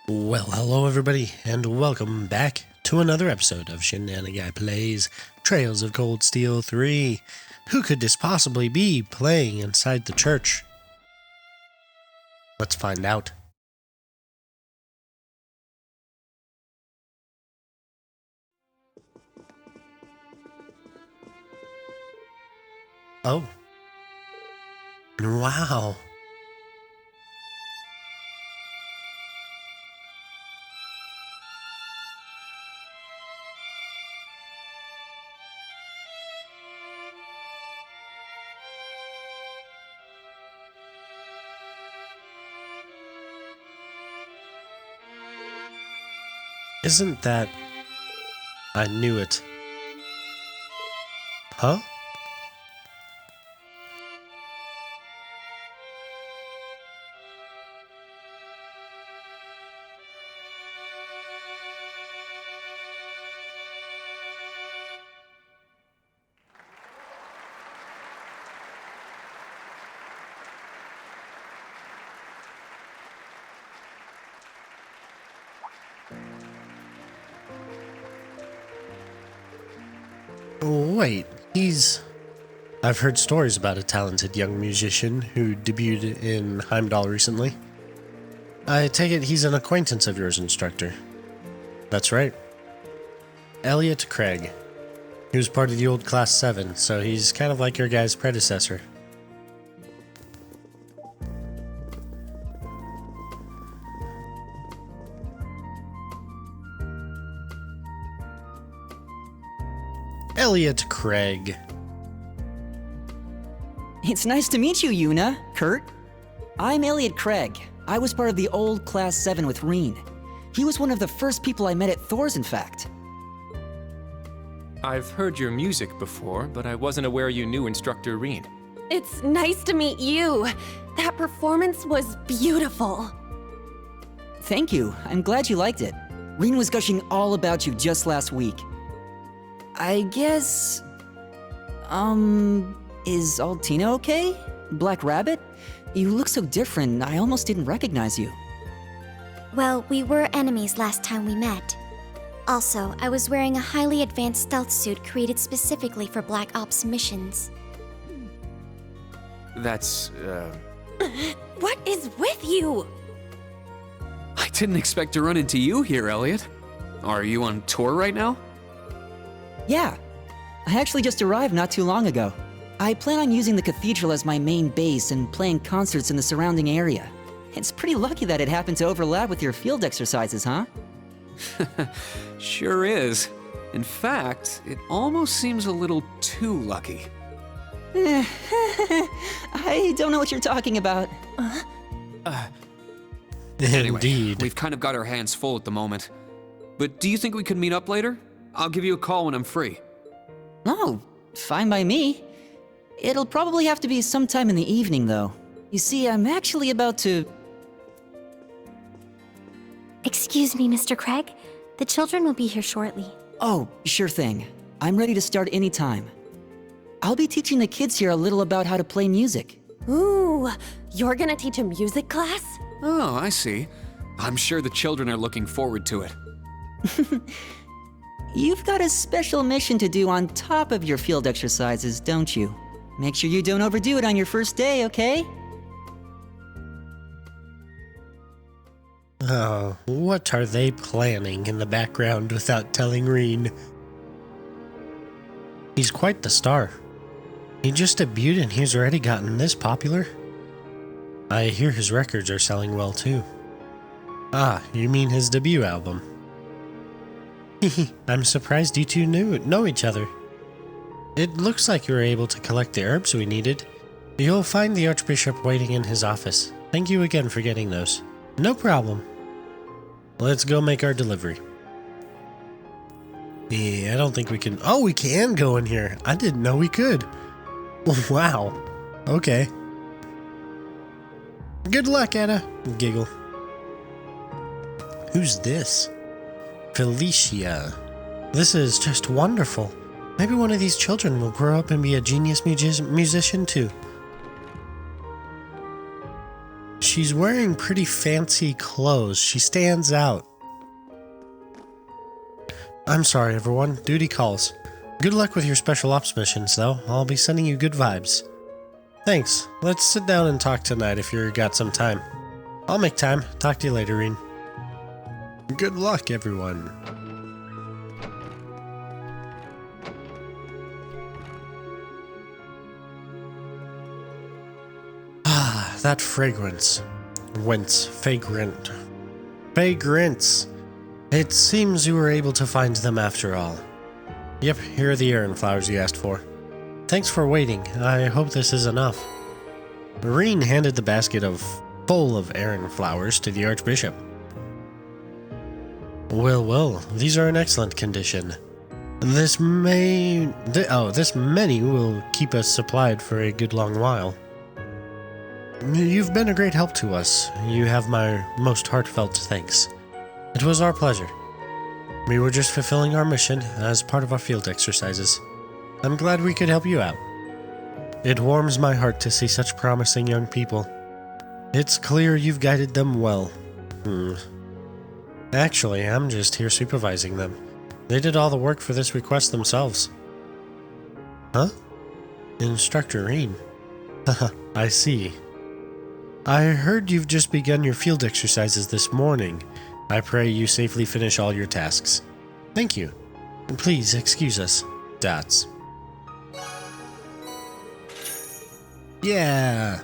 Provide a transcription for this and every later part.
Well, hello everybody, and welcome back to another episode of Shenanigan Plays Trails of Cold Steel 3. Who could this possibly be playing inside the church? Let's find out. Oh. Wow. Isn't that... I knew it. Huh? Wait, I've heard stories about a talented young musician who debuted in Heimdall recently. I take it he's an acquaintance of yours, instructor. That's right. Elliot Craig. He was part of the old Class 7, so he's kind of like your guy's predecessor. Elliot Craig. It's nice to meet you, Yuna, Kurt. I'm Elliot Craig. I was part of the old Class 7 with Reen. He was one of the first people I met at Thor's, in fact. I've heard your music before, but I wasn't aware you knew Instructor Reen. It's nice to meet you. That performance was beautiful. Thank you. I'm glad you liked it. Reen was gushing all about you just last week. I guess... is Altina okay? Black Rabbit? You look so different, I almost didn't recognize you. Well, we were enemies last time we met. Also, I was wearing a highly advanced stealth suit created specifically for Black Ops missions. That's, What is with you? I didn't expect to run into you here, Elliot. Are you on tour right now? Yeah. I actually just arrived not too long ago. I plan on using the cathedral as my main base and playing concerts in the surrounding area. It's pretty lucky that it happened to overlap with your field exercises, huh? Sure is. In fact, it almost seems a little too lucky. I don't know what you're talking about. Anyway, Indeed. we've kind of got our hands full at the moment. But do you think we could meet up later? I'll give you a call when I'm free. Oh, fine by me. It'll probably have to be sometime in the evening, though. You see, I'm actually about to... Excuse me, Mr. Craig. The children will be here shortly. Oh, sure thing. I'm ready to start anytime. I'll be teaching the kids here a little about how to play music. Ooh, you're gonna teach a music class? Oh, I see. I'm sure the children are looking forward to it. You've got a special mission to do on top of your field exercises, don't you? Make sure you don't overdo it on your first day, okay? Oh, what are they planning in the background without telling Reen? He's quite the star. He just debuted and he's already gotten this popular. I hear his records are selling well too. Ah, you mean his debut album. I'm surprised you two know each other. It looks like you were able to collect the herbs we needed. You'll find the Archbishop waiting in his office. Thank you again for getting those. No problem. Let's go make our delivery. Yeah, I don't think we can... Oh, we can go in here. I didn't know we could. Wow. Okay. Good luck, Anna. Giggle. Who's this? Felicia. This is just wonderful. Maybe one of these children will grow up and be a genius musician too. she's wearing pretty fancy clothes. She stands out. I'm sorry, everyone. Duty calls. Good luck with your special ops missions, though. I'll be sending you good vibes. Thanks. Let's sit down and talk tonight if you've got some time. I'll make time. Talk to you later, Reen. Good luck, everyone. Ah, that fragrance. Whence vagrant. Vagrants! It seems you were able to find them after all. Yep, here are the errand flowers you asked for. Thanks for waiting. I hope this is enough. Reen handed the basket full of errand flowers to the Archbishop. Well, these are in excellent condition. This many will keep us supplied for a good long while. You've been a great help to us. You have my most heartfelt thanks. It was our pleasure. We were just fulfilling our mission as part of our field exercises. I'm glad we could help you out. It warms my heart to see such promising young people. It's clear you've guided them well. Actually, I'm just here supervising them. They did all the work for this request themselves. Huh? Instructor Reen. Haha, I see. I heard you've just begun your field exercises this morning. I pray you safely finish all your tasks. Thank you. Please excuse us. Dots. Yeah.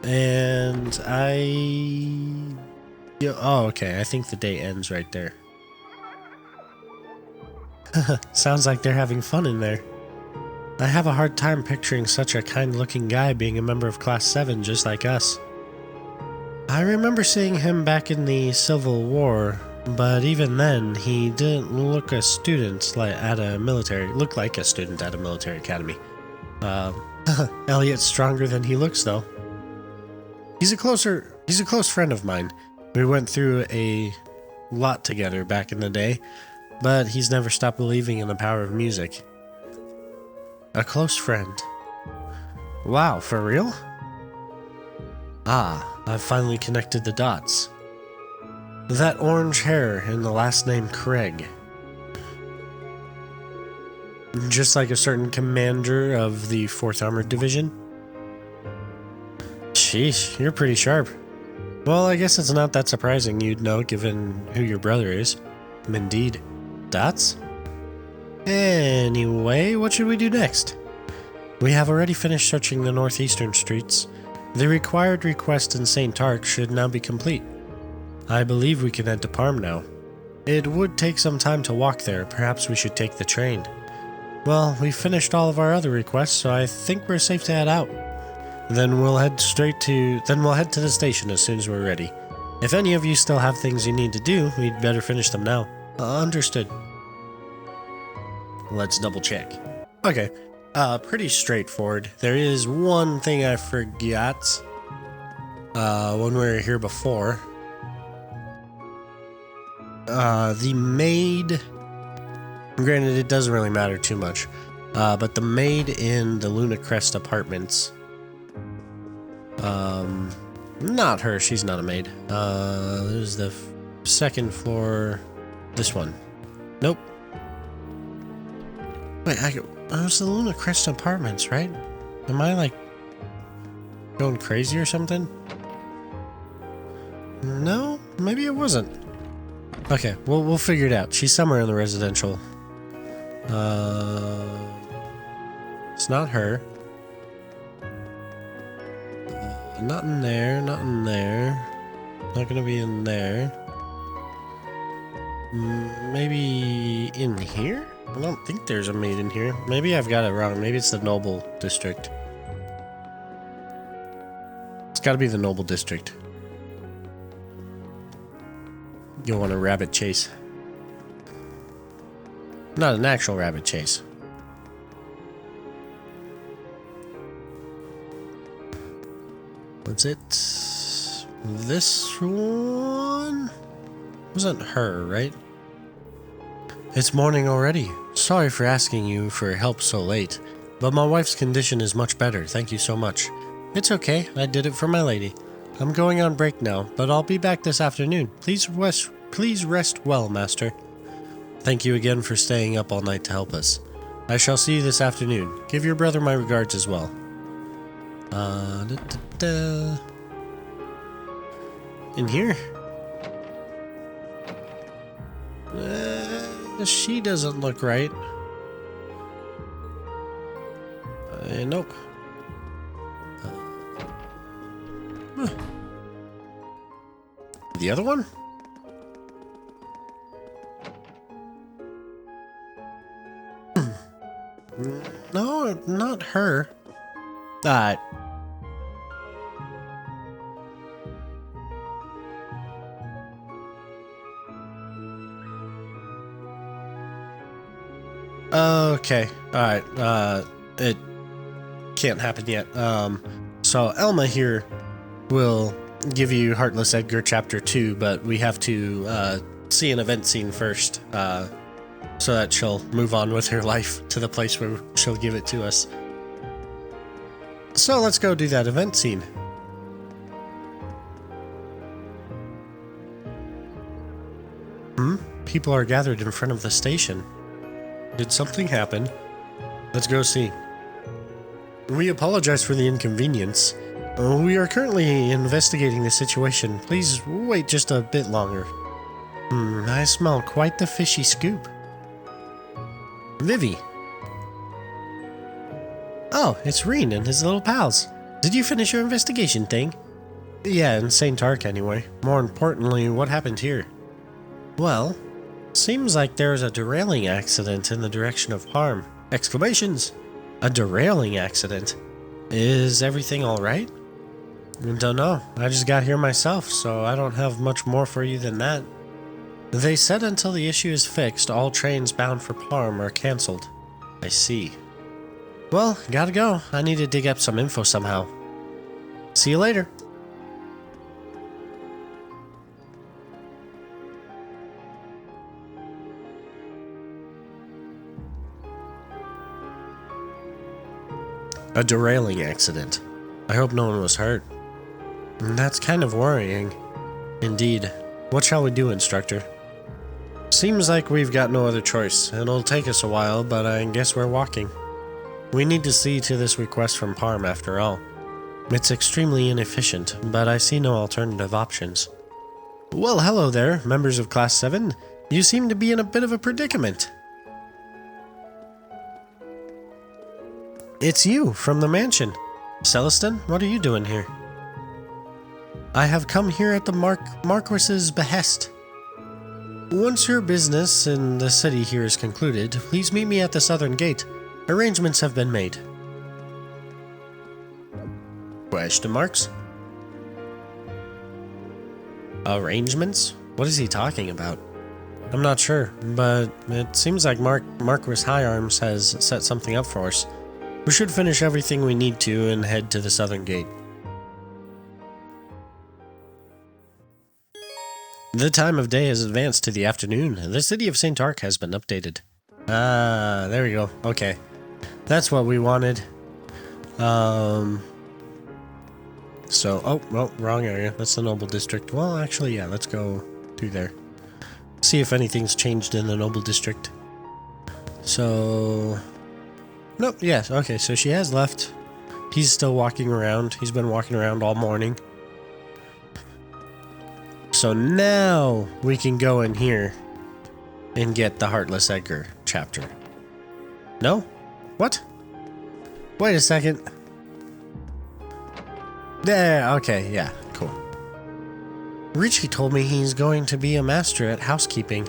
And oh, okay. I think the day ends right there. Sounds like they're having fun in there. I have a hard time picturing such a kind-looking guy being a member of Class 7 just like us. I remember seeing him back in the Civil War, but even then, he didn't look a student like at a military academy. Elliot's stronger than he looks, though. He's a close friend of mine. We went through a lot together back in the day, but he's never stopped believing in the power of music. A close friend. Wow, for real? Ah, I've finally connected the dots. That orange hair and the last name Craig. Just like a certain commander of the 4th Armored Division. Sheesh, you're pretty sharp. Well, I guess it's not that surprising you'd know given who your brother is. Indeed. Dots? Anyway, what should we do next? We have already finished searching the northeastern streets. The required request in St. Ark should now be complete. I believe we can head to Parm now. It would take some time to walk there. Perhaps we should take the train. Well, we finished all of our other requests, so I think we're safe to head out. Then we'll head to the station as soon as we're ready. If any of you still have things you need to do, we'd better finish them now. Understood. Let's double check. Okay, pretty straightforward. There is one thing I forgot when we were here before. The maid, granted it doesn't really matter too much, but the maid in the Luna Crest apartments, not her, she's not a maid. There's the second floor, this one. Nope. Wait, it was the Luna Crest apartments, right? Am I like going crazy or something? No, maybe it wasn't. Okay, we'll figure it out. She's somewhere in the residential. It's not her. Not in there, not in there. Not gonna be in there. Maybe in here? I don't think there's a maid in here. Maybe I've got it wrong. Maybe it's the Noble District. It's gotta be the Noble District. You'll want a rabbit chase. Not an actual rabbit chase. What's it? This one? Wasn't her, right? It's morning already. Sorry for asking you for help so late, but my wife's condition is much better. Thank you so much. It's okay, I did it for my lady. I'm going on break now, but I'll be back this afternoon. Please rest well, Master. Thank you again for staying up all night to help us. I shall see you this afternoon. Give your brother my regards as well. In here? She doesn't look right. Nope. The other one? No, not her. Okay. Alright. It can't happen yet. So Elma here will give you Heartless Edgar Chapter 2, but we have to see an event scene first, so that she'll move on with her life to the place where she'll give it to us. So let's go do that event scene. People are gathered in front of the station. Did something happen? Let's go see. We apologize for the inconvenience. We are currently investigating the situation. Please wait just a bit longer. I smell quite the fishy scoop. Vivi. Oh, it's Reen and his little pals. Did you finish your investigation thing? Yeah, in St. Ark anyway. More importantly, what happened here? Well, seems like there's a derailing accident in the direction of Parm. Exclamations! A derailing accident? Is everything alright? Don't know. I just got here myself, so I don't have much more for you than that. They said until the issue is fixed, all trains bound for Parm are cancelled. I see. Well, gotta go. I need to dig up some info somehow. See you later. A derailing accident. I hope no one was hurt. That's kind of worrying. Indeed. What shall we do, Instructor? Seems like we've got no other choice. It'll take us a while, but I guess we're walking. We need to see to this request from Parm after all. It's extremely inefficient, but I see no alternative options. Well, hello there, members of Class 7. You seem to be in a bit of a predicament. It's you, from the mansion. Celestin, what are you doing here? I have come here at the Marquis's behest. Once your business in the city here is concluded, please meet me at the southern gate. Arrangements have been made. Question marks? Arrangements? What is he talking about? I'm not sure, but it seems like Marquis Higharms has set something up for us. We should finish everything we need to and head to the southern gate. The time of day has advanced to the afternoon. The city of St. Ark has been updated. Ah, there we go. Okay. That's what we wanted. Oh, well, wrong area. That's the Noble District. Well, actually, yeah, let's go through there. See if anything's changed in the Noble District. So... Nope, yes, okay, so she has left. He's still walking around. He's been walking around all morning. So now we can go in here and get the Heartless Edgar chapter. No? What? Wait a second. There, okay, yeah, cool. Richie told me he's going to be a master at housekeeping.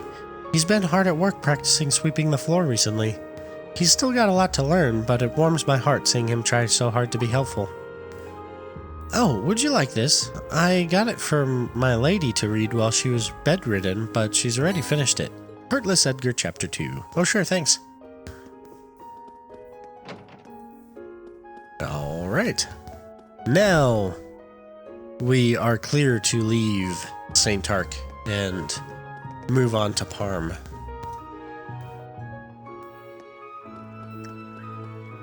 He's been hard at work practicing sweeping the floor recently. He's still got a lot to learn, but it warms my heart seeing him try so hard to be helpful. Oh, would you like this? I got it for my lady to read while she was bedridden, but she's already finished it. Heartless Edgar Chapter 2. Oh sure, thanks. Alright. Now, we are clear to leave St. Ark and move on to Parm.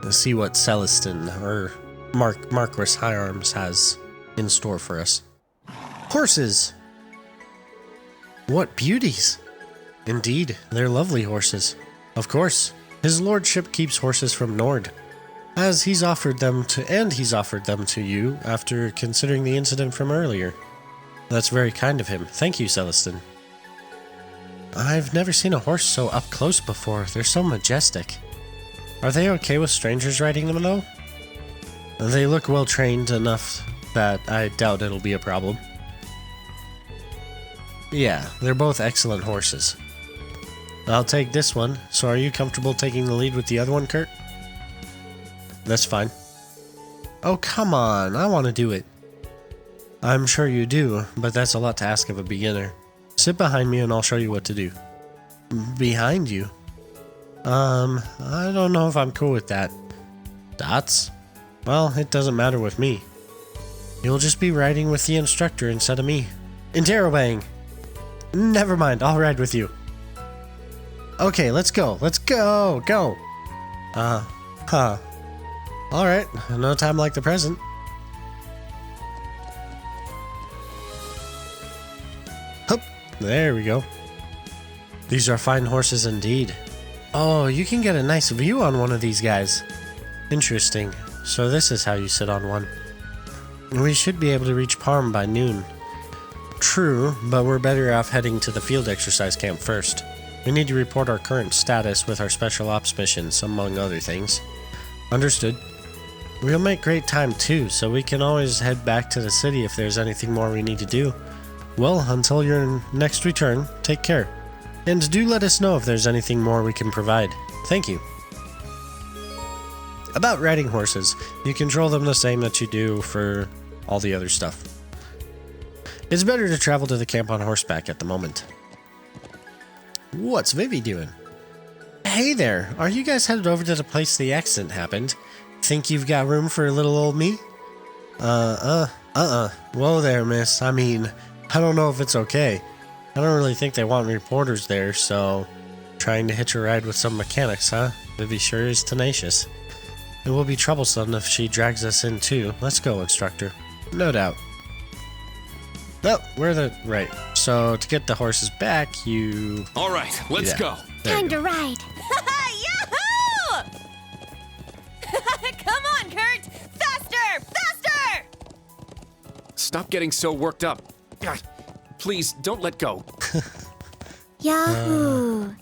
Let's see what Celestin, or Marquis High Arms has in store for us. Horses! What beauties! Indeed, they're lovely horses. Of course, his lordship keeps horses from Nord, as he's offered them to you after considering the incident from earlier. That's very kind of him. Thank you, Celestin. I've never seen a horse so up close before. They're so majestic. Are they okay with strangers riding them, though? They look well trained enough that I doubt it'll be a problem. Yeah, they're both excellent horses. I'll take this one, so are you comfortable taking the lead with the other one, Kurt? That's fine. Oh, come on, I want to do it. I'm sure you do, but that's a lot to ask of a beginner. Sit behind me and I'll show you what to do. Behind you? I don't know if I'm cool with that. Dots? Well, it doesn't matter with me. You'll just be riding with the instructor instead of me. Interrobang! Never mind, I'll ride with you. Okay, let's go. Let's go! Go! Alright, no time like the present. Hup! There we go. These are fine horses indeed. Oh, you can get a nice view on one of these guys. Interesting. So this is how you sit on one. We should be able to reach Parm by noon. True, but we're better off heading to the field exercise camp first. We need to report our current status with our special ops missions, among other things. Understood. We'll make great time too, so we can always head back to the city if there's anything more we need to do. Well, until your next return, take care. And do let us know if there's anything more we can provide. Thank you. About riding horses, you control them the same that you do for all the other stuff. It's better to travel to the camp on horseback at the moment. What's Vivi doing? Hey there, are you guys headed over to the place the accident happened? Think you've got room for little old me? Whoa there, miss. I mean, I don't know if it's okay. I don't really think they want reporters there, so... Trying to hitch a ride with some mechanics, huh? Vivi sure is tenacious. It will be troublesome if she drags us in too. Let's go, instructor. No doubt. Oh, we're the... Right. So, to get the horses back, you... Alright, let's go. Time to ride. Yahoo! Come on, Kurt! Faster! Faster! Stop getting so worked up. God, please, don't let go. Yahoo!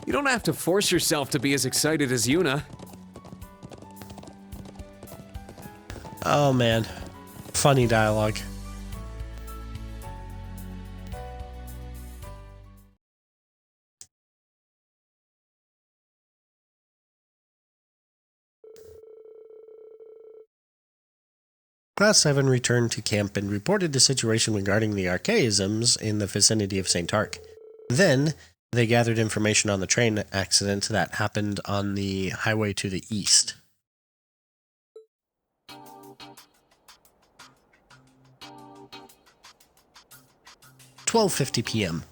You don't have to force yourself to be as excited as Yuna. Oh, man. Funny dialogue. Class 7 returned to camp and reported the situation regarding the archaisms in the vicinity of St. Ark. Then, they gathered information on the train accident that happened on the highway to the east. "12:50 p.m.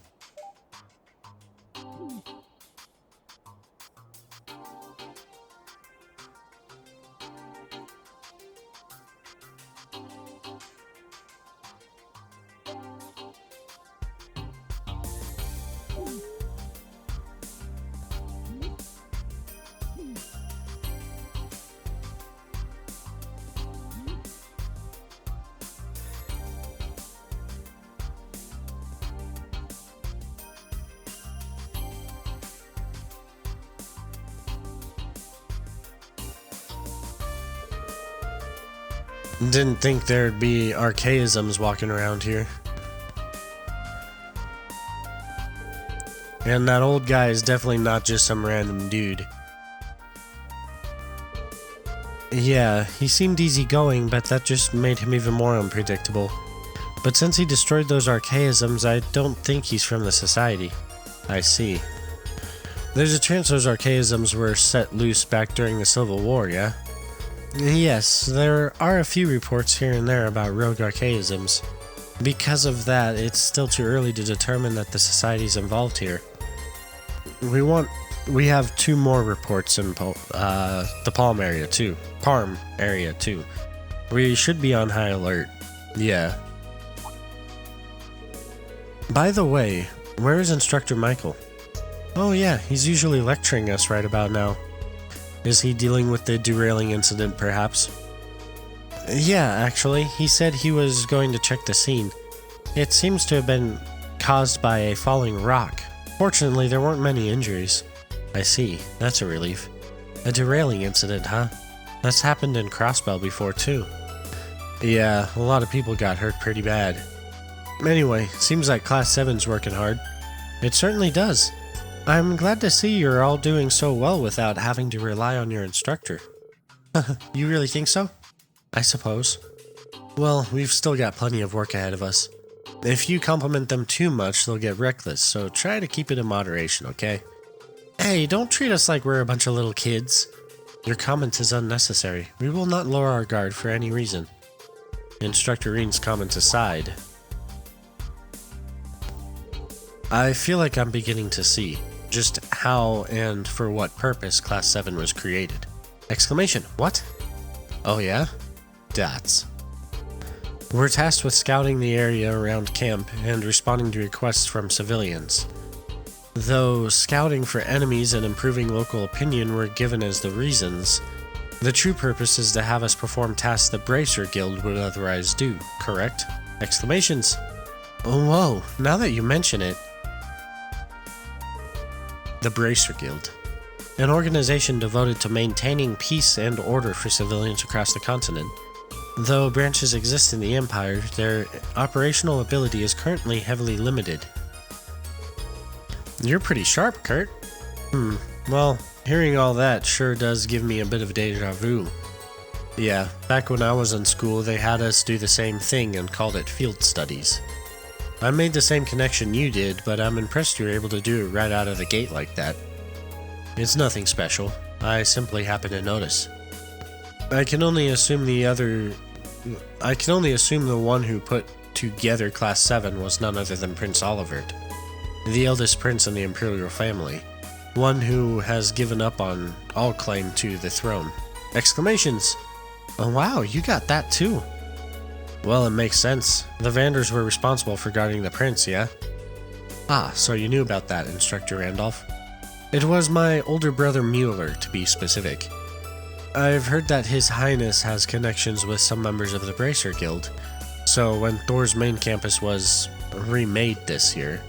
Didn't think there'd be archaisms walking around here. And that old guy is definitely not just some random dude. Yeah, he seemed easygoing, but that just made him even more unpredictable. But since he destroyed those archaisms, I don't think he's from the Society. I see. There's a chance those archaisms were set loose back during the Civil War, yeah? Yes, there are a few reports here and there about rogue archaisms. Because of that, it's still too early to determine that the Society's involved here. We want We have 2 more reports in the Palm area too. Parm area too. We should be on high alert. Yeah. By the way, where is Instructor Michael? Oh yeah, he's usually lecturing us right about now. Is he dealing with the derailing incident, perhaps? Yeah, actually, he said he was going to check the scene. It seems to have been caused by a falling rock. Fortunately, there weren't many injuries. I see, that's a relief. A derailing incident, huh? That's happened in Crossbell before, too. Yeah, a lot of people got hurt pretty bad. Anyway, seems like Class 7's working hard. It certainly does. I'm glad to see you're all doing so well without having to rely on your instructor. You really think so? I suppose. Well, we've still got plenty of work ahead of us. If you compliment them too much, they'll get reckless, so try to keep it in moderation, okay? Hey, don't treat us like we're a bunch of little kids. Your comment is unnecessary. We will not lower our guard for any reason. Instructor Reen's comments aside, I feel like I'm beginning to see just how and for what purpose Class 7 was created. Exclamation, what? Oh yeah? Dots. We're tasked with scouting the area around camp and responding to requests from civilians. Though scouting for enemies and improving local opinion were given as the reasons, the true purpose is to have us perform tasks the Bracer Guild would otherwise do, correct? Exclamations. Oh, whoa, now that you mention it. The Bracer Guild. An organization devoted to maintaining peace and order for civilians across the continent. Though branches exist in the Empire, their operational ability is currently heavily limited. You're pretty sharp, Kurt. Well, hearing all that sure does give me a bit of deja vu. Yeah, back when I was in school, they had us do the same thing and called it field studies. I made the same connection you did, but I'm impressed you were able to do it right out of the gate like that. It's nothing special. I simply happened to notice. I can only assume the one who put together Class 7 was none other than Prince Olivert, the eldest prince in the Imperial family, one who has given up on all claim to the throne. Exclamations! Oh wow, you got that too. Well, it makes sense. The Vanders were responsible for guarding the prince, yeah? Ah, so you knew about that, Instructor Randolph. It was my older brother Mueller, to be specific. I've heard that His Highness has connections with some members of the Bracer Guild, so when Thor's main campus was remade this year,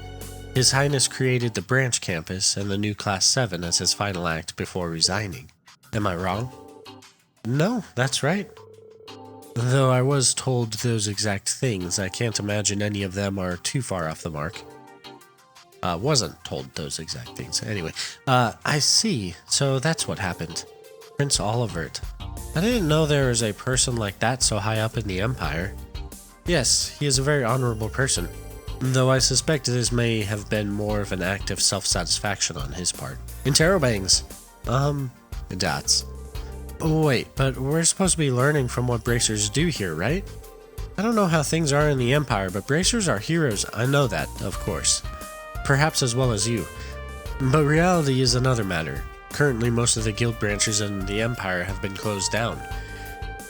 His Highness created the branch campus and the new Class 7 as his final act before resigning. Am I wrong? No, that's right. Though I was told those exact things, I can't imagine any of them are too far off the mark. Wasn't told those exact things. Anyway, I see. So that's what happened. Prince Olivert. I didn't know there was a person like that so high up in the Empire. Yes, he is a very honorable person, though I suspect this may have been more of an act of self-satisfaction on his part. Interrobangs. Dots. Wait, but we're supposed to be learning from what bracers do here, right? I don't know how things are in the Empire, but bracers are heroes. I know that, of course. Perhaps as well as you. But reality is another matter. Currently, most of the guild branches in the Empire have been closed down.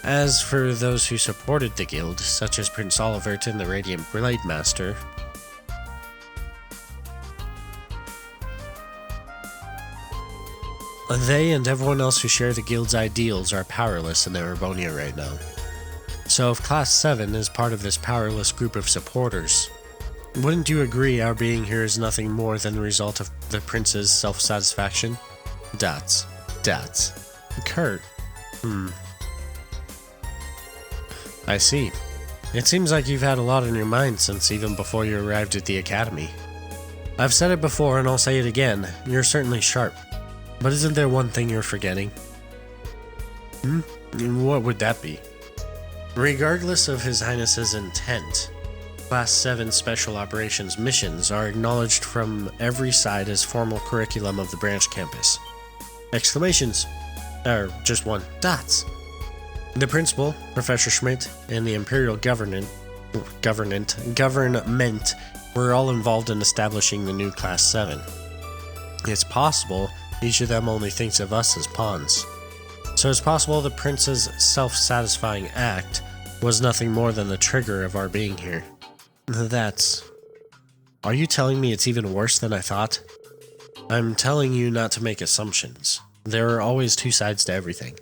As for those who supported the guild, such as Prince Olivert and the Radiant Blade Master, they and everyone else who share the guild's ideals are powerless in Erebonia right now. So if Class 7 is part of this powerless group of supporters, wouldn't you agree our being here is nothing more than the result of the prince's self-satisfaction? Dots. Kurt. I see. It seems like you've had a lot on your mind since even before you arrived at the academy. I've said it before and I'll say it again, you're certainly sharp. But isn't there one thing you're forgetting? What would that be? Regardless of His Highness's intent, Class 7 Special Operations missions are acknowledged from every side as formal curriculum of the branch campus. Exclamations. Or just one. Dots. The principal, Professor Schmidt, and the Imperial government were all involved in establishing the new Class 7. It's possible Each of them only thinks of us as pawns. So it's possible the prince's self-satisfying act was nothing more than the trigger of our being here. That's... Are you telling me it's even worse than I thought? I'm telling you not to make assumptions. There are always two sides to everything.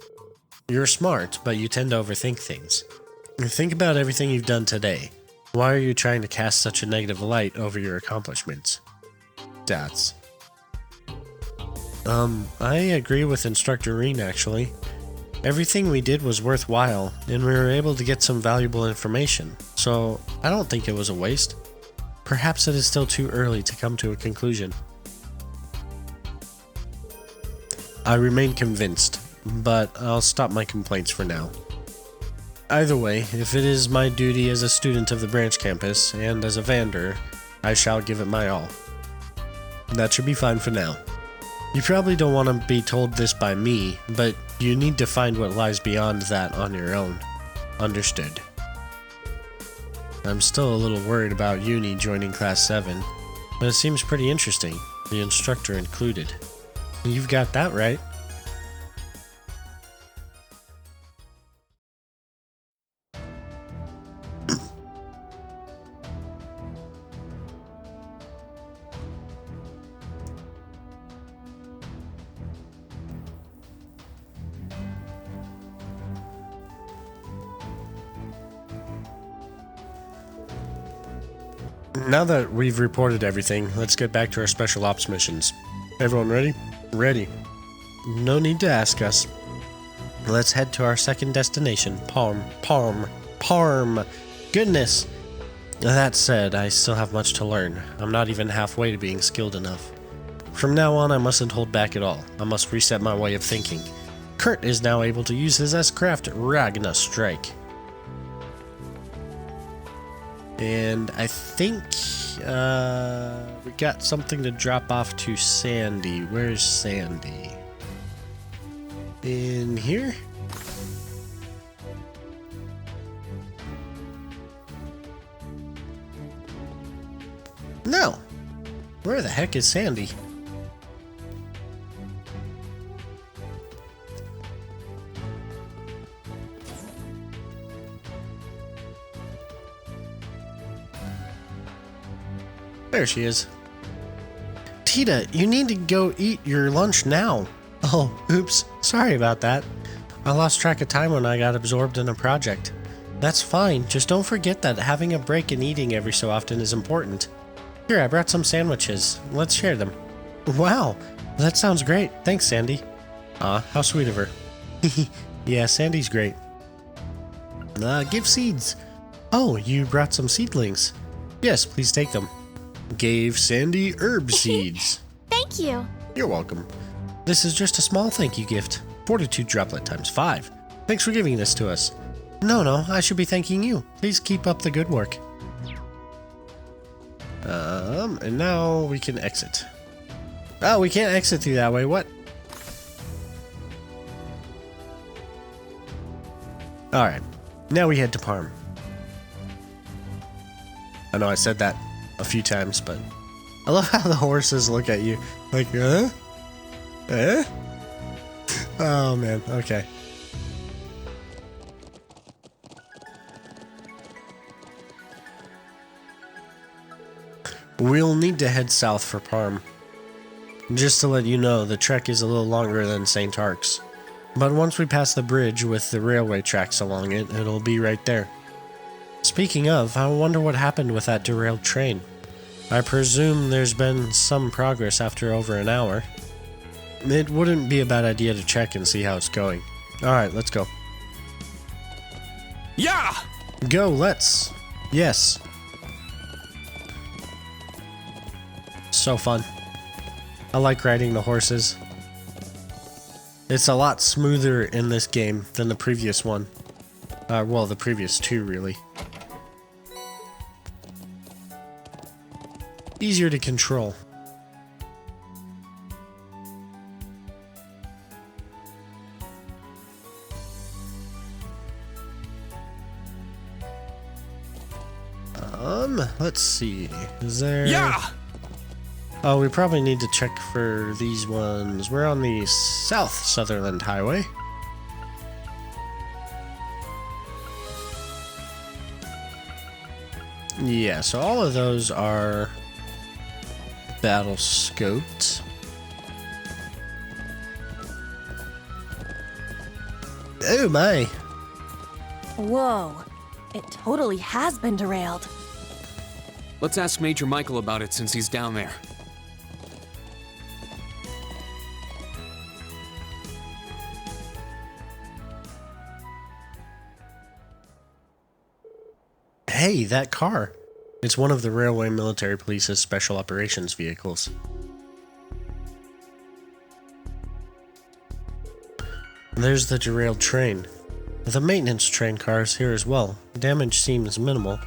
You're smart, but you tend to overthink things. Think about everything you've done today. Why are you trying to cast such a negative light over your accomplishments? Stats. I agree with Instructor Reen, actually. Everything we did was worthwhile, and we were able to get some valuable information, so I don't think it was a waste. Perhaps it is still too early to come to a conclusion. I remain convinced, but I'll stop my complaints for now. Either way, if it is my duty as a student of the branch campus, and as a Vander, I shall give it my all. That should be fine for now. You probably don't want to be told this by me, but you need to find what lies beyond that on your own. Understood. I'm still a little worried about Uni joining Class 7, but it seems pretty interesting, the instructor included. You've got that right. Now that we've reported everything, let's get back to our special ops missions. Everyone ready? Ready. No need to ask us. Let's head to our second destination, Parm. Goodness! That said, I still have much to learn. I'm not even halfway to being skilled enough. From now on, I mustn't hold back at all. I must reset my way of thinking. Kurt is now able to use his S-Craft Ragna Strike. And I think we got something to drop off to Sandy. Where's Sandy? In here? No. Where the heck is Sandy? There she is. Tita, you need to go eat your lunch now. Oh, oops. Sorry about that. I lost track of time when I got absorbed in a project. That's fine. Just don't forget that having a break and eating every so often is important. Here, I brought some sandwiches. Let's share them. Wow, that sounds great. Thanks, Sandy. Aw, how sweet of her. Yeah, Sandy's great. Give seeds. Oh, you brought some seedlings. Yes, please take them. Gave Sandy herb seeds. Thank you. You're welcome. This is just a small thank you gift. Fortitude droplet times 5. Thanks for giving this to us. No, I should be thanking you. Please keep up the good work. And now we can exit. Oh, we can't exit through that way. What? Alright. Now we head to Parm. I know I said that a few times, but I love how the horses look at you like, huh? Eh? Oh man, okay. We'll need to head south for Parm. Just to let you know, the trek is a little longer than St. Ark's. But once we pass the bridge with the railway tracks along it, it'll be right there. Speaking of, I wonder what happened with that derailed train. I presume there's been some progress after over an hour. It wouldn't be a bad idea to check and see how it's going. Alright, let's go. Yeah! Go, let's! Yes. So fun. I like riding the horses. It's a lot smoother in this game than the previous one. Well, the previous two, really. Easier to control. Let's see. Is there... Yeah! Oh, we probably need to check for these ones. We're on the South Sutherland Highway. Yeah, so all of those are battle scoped. Oh my! Whoa. It totally has been derailed. Let's ask Major Michael about it since he's down there. Hey, that car! It's one of the Railway Military Police's special operations vehicles. There's the derailed train. The maintenance train car is here as well. Damage seems minimal.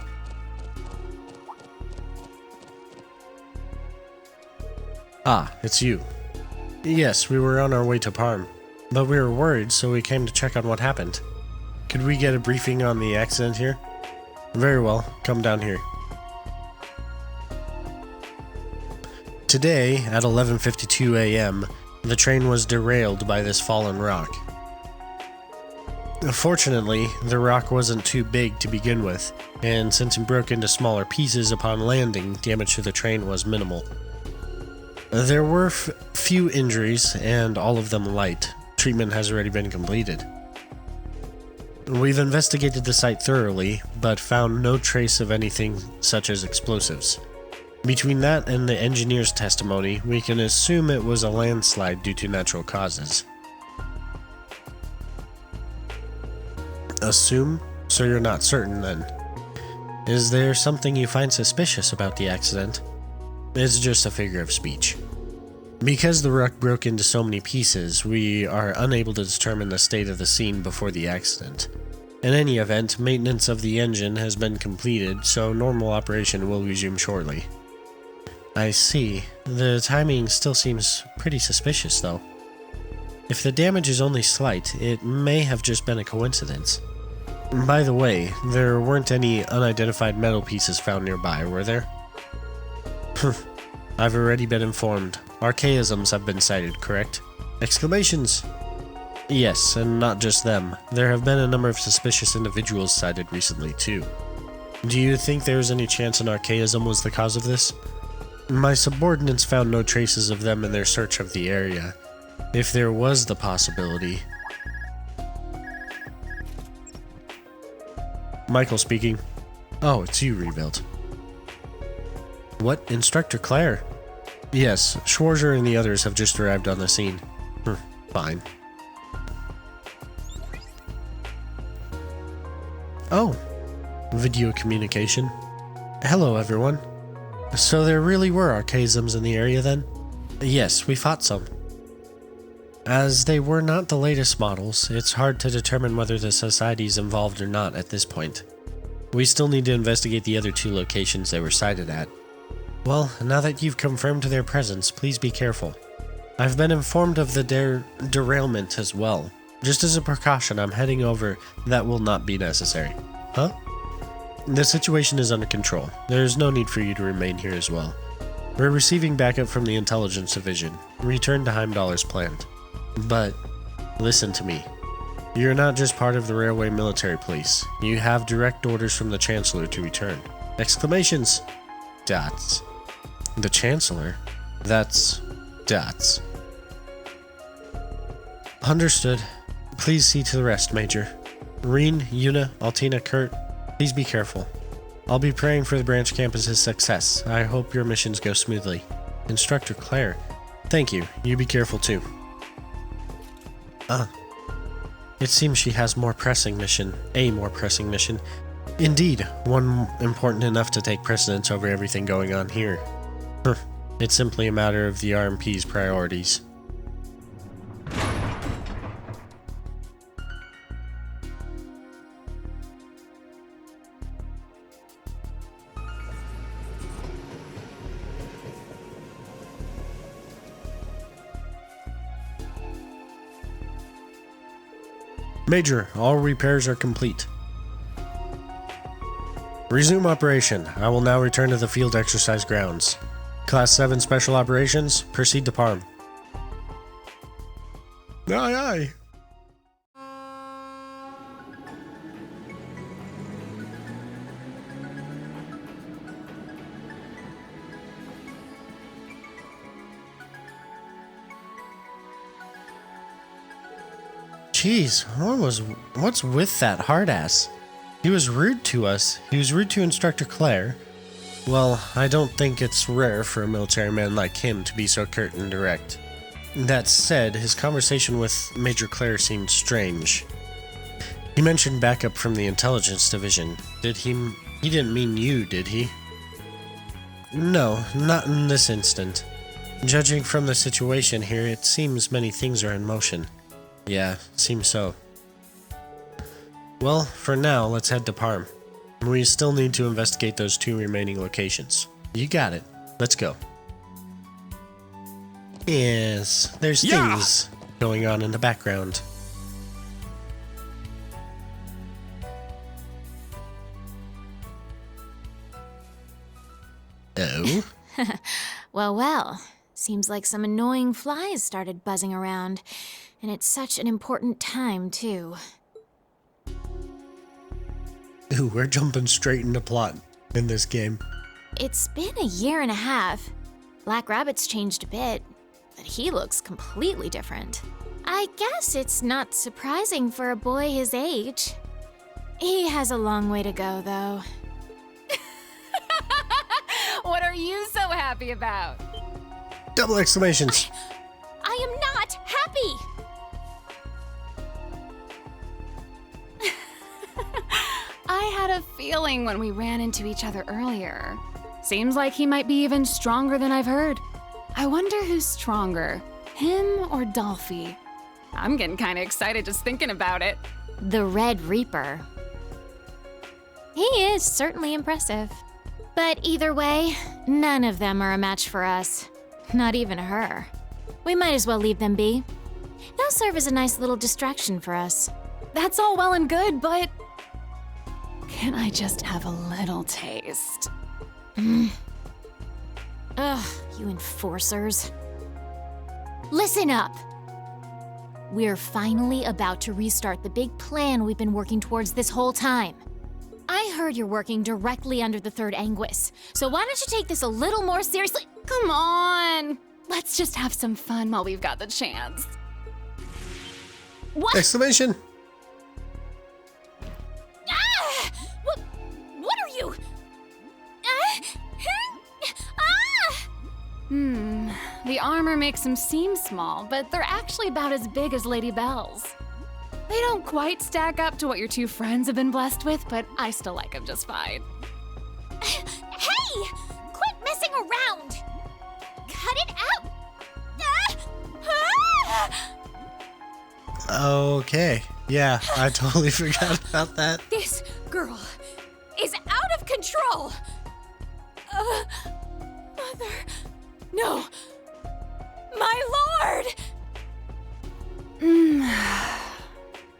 Ah, it's you. Yes, we were on our way to Parm, but we were worried, so we came to check on what happened. Could we get a briefing on the accident here? Very well, come down here. Today, at 11:52 a.m., the train was derailed by this fallen rock. Fortunately, the rock wasn't too big to begin with, and since it broke into smaller pieces upon landing, damage to the train was minimal. There were few injuries, and all of them light. Treatment has already been completed. We've investigated the site thoroughly, but found no trace of anything such as explosives. Between that and the engineer's testimony, we can assume it was a landslide due to natural causes. Assume? So you're not certain then? Is there something you find suspicious about the accident? It's just a figure of speech. Because the rock broke into so many pieces, we are unable to determine the state of the scene before the accident. In any event, maintenance of the engine has been completed, so normal operation will resume shortly. I see. The timing still seems pretty suspicious, though. If the damage is only slight, it may have just been a coincidence. By the way, there weren't any unidentified metal pieces found nearby, were there? I've already been informed. Archaisms have been sighted, correct? Exclamations! Yes, and not just them. There have been a number of suspicious individuals sighted recently, too. Do you think there is any chance an archaism was the cause of this? My subordinates found no traces of them in their search of the area. If there was the possibility... Michael speaking. Oh, it's you, Rebuild. What? Instructor Claire? Yes, Schwarzer and the others have just arrived on the scene. Fine. Oh, video communication. Hello, everyone. So there really were archaisms in the area then? Yes, we fought some. As they were not the latest models, it's hard to determine whether the society's involved or not at this point. We still need to investigate the other two locations they were sighted at. Well, now that you've confirmed their presence, please be careful. I've been informed of the derailment as well. Just as a precaution, I'm heading over. That will not be necessary. Huh? The situation is under control. There's no need for you to remain here as well. We're receiving backup from the intelligence division. Return to Heimdall as planned. But, listen to me. You're not just part of the Railway Military Police. You have direct orders from the Chancellor to return. Exclamations! Dots. The Chancellor? That's... dots. Understood. Please see to the rest, Major. Reen, Yuna, Altina, Kurt, please be careful. I'll be praying for the branch campus's success. I hope your missions go smoothly. Instructor Claire, thank you. You be careful too. It seems she has a more pressing mission. Indeed, one important enough to take precedence over everything going on here. It's simply a matter of the RMP's priorities. Major, all repairs are complete. Resume operation. I will now return to the field exercise grounds. Class 7 Special Operations, proceed to Parm. Aye, aye. Jeez, what's with that hard ass? He was rude to us. He was rude to Instructor Claire. Well, I don't think it's rare for a military man like him to be so curt and direct. That said, his conversation with Major Claire seemed strange. He mentioned backup from the intelligence division. He didn't mean you, did he? No, not in this instant. Judging from the situation here, it seems many things are in motion. Yeah, seems so. Well, for now, let's head to Parm. We still need to investigate those 2 remaining locations. You got it. Let's go. Yes, there's things going on in the background. Oh? Well. Seems like some annoying flies started buzzing around. And it's such an important time, too. Ooh, we're jumping straight into plot in this game. It's been a year and a half. Black Rabbit's changed a bit, but he looks completely different. I guess it's not surprising for a boy his age. He has a long way to go, though. What are you so happy about? Double exclamations. I am not happy! I had a feeling when we ran into each other earlier. Seems like he might be even stronger than I've heard. I wonder who's stronger, him or Dolphy? I'm getting kind of excited just thinking about it. The Red Reaper. He is certainly impressive. But either way, none of them are a match for us. Not even her. We might as well leave them be. They'll serve as a nice little distraction for us. That's all well and good, but... Can I just have a little taste? Ugh, you enforcers. Listen up! We're finally about to restart the big plan we've been working towards this whole time. I heard you're working directly under the 3rd Anguis, so why don't you take this a little more seriously? Come on! Let's just have some fun while we've got the chance. What? Exclamation. Ah! What are you? The armor makes them seem small, but they're actually about as big as Lady Belle's. They don't quite stack up to what your 2 friends have been blessed with, but I still like them just fine. Hey! Quit messing around! Cut it out! Okay. Yeah, I totally forgot about that. This girl is out of control! Mother... No! My lord!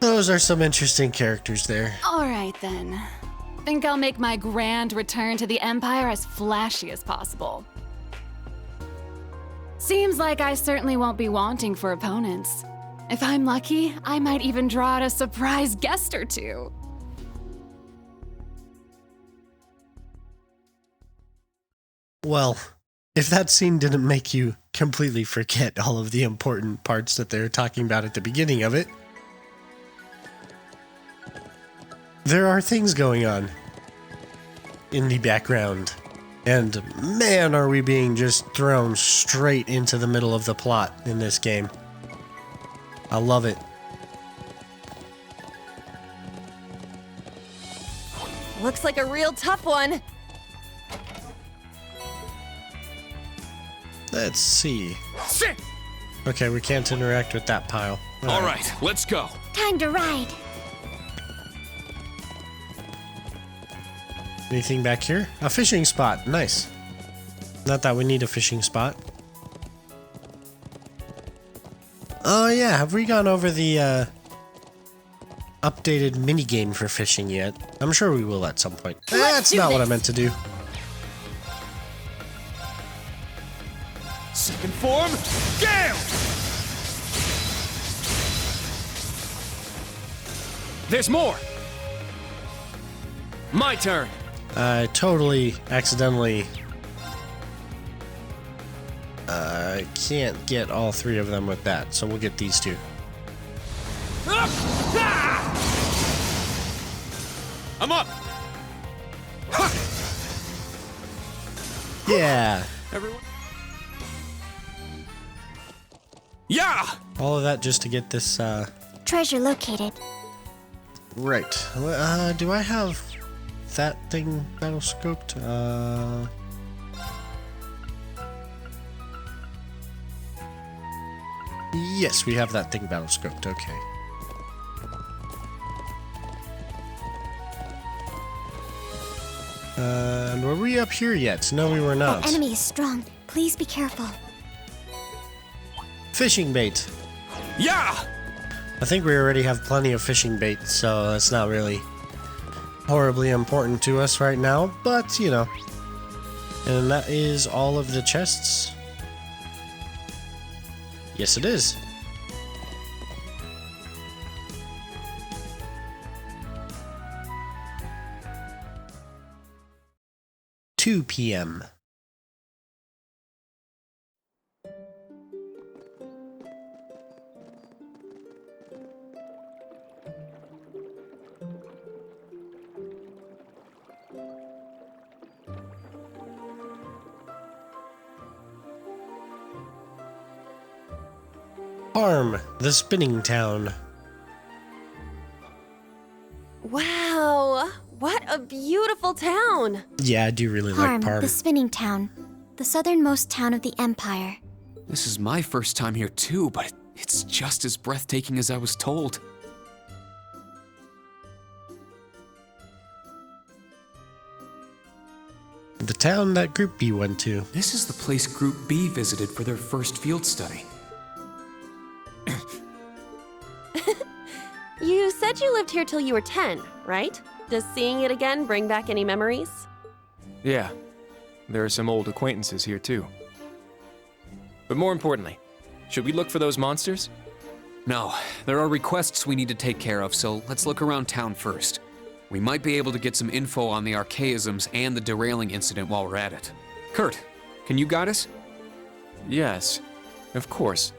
Those are some interesting characters there. All right, then. Think I'll make my grand return to the Empire as flashy as possible. Seems like I certainly won't be wanting for opponents. If I'm lucky, I might even draw out a surprise guest or 2. Well, if that scene didn't make you completely forget all of the important parts that they're talking about at the beginning of it, there are things going on in the background. And man, are we being just thrown straight into the middle of the plot in this game. I love it. Looks like a real tough one. Let's see. Sit! Okay, we can't interact with that pile. All right, let's go. Time to ride. Anything back here? A fishing spot. Nice. Not that we need a fishing spot. Oh yeah, have we gone over the updated minigame for fishing yet? I'm sure we will at some point. That's not what I meant to do. Second form, Gale! There's more! My turn! I totally accidentally can't get all three of them with that, so we'll get these two. I'm up! Yeah! Everyone? Yeah! All of that just to get this, Treasure located. right. Do I have that thing battle scoped? Yes, we have that thing battle scoped, okay. And were we up here yet? No, we were not. That enemy is strong. Please be careful. Fishing bait. Yeah! I think we already have plenty of fishing bait, so that's not really horribly important to us right now, but you know. And that is all of the chests. Yes, it is. (2 p.m.) Parm, the spinning town. Wow, what a beautiful town! Yeah, I do really like Parm, Parm. the spinning town. The southernmost town of the Empire. This is my first time here too, but it's just as breathtaking as I was told. The town that Group B went to. This is the place Group B visited for their first field study. You said you lived here till you were 10, right? Does seeing it again bring back any memories? Yeah, there are some old acquaintances here too. But more importantly, should we look for those monsters? No, there are requests we need to take care of, so let's look around town first. We might be able to get some info on the archaisms and the derailing incident while we're at it. Kurt, can you guide us? Yes, of course.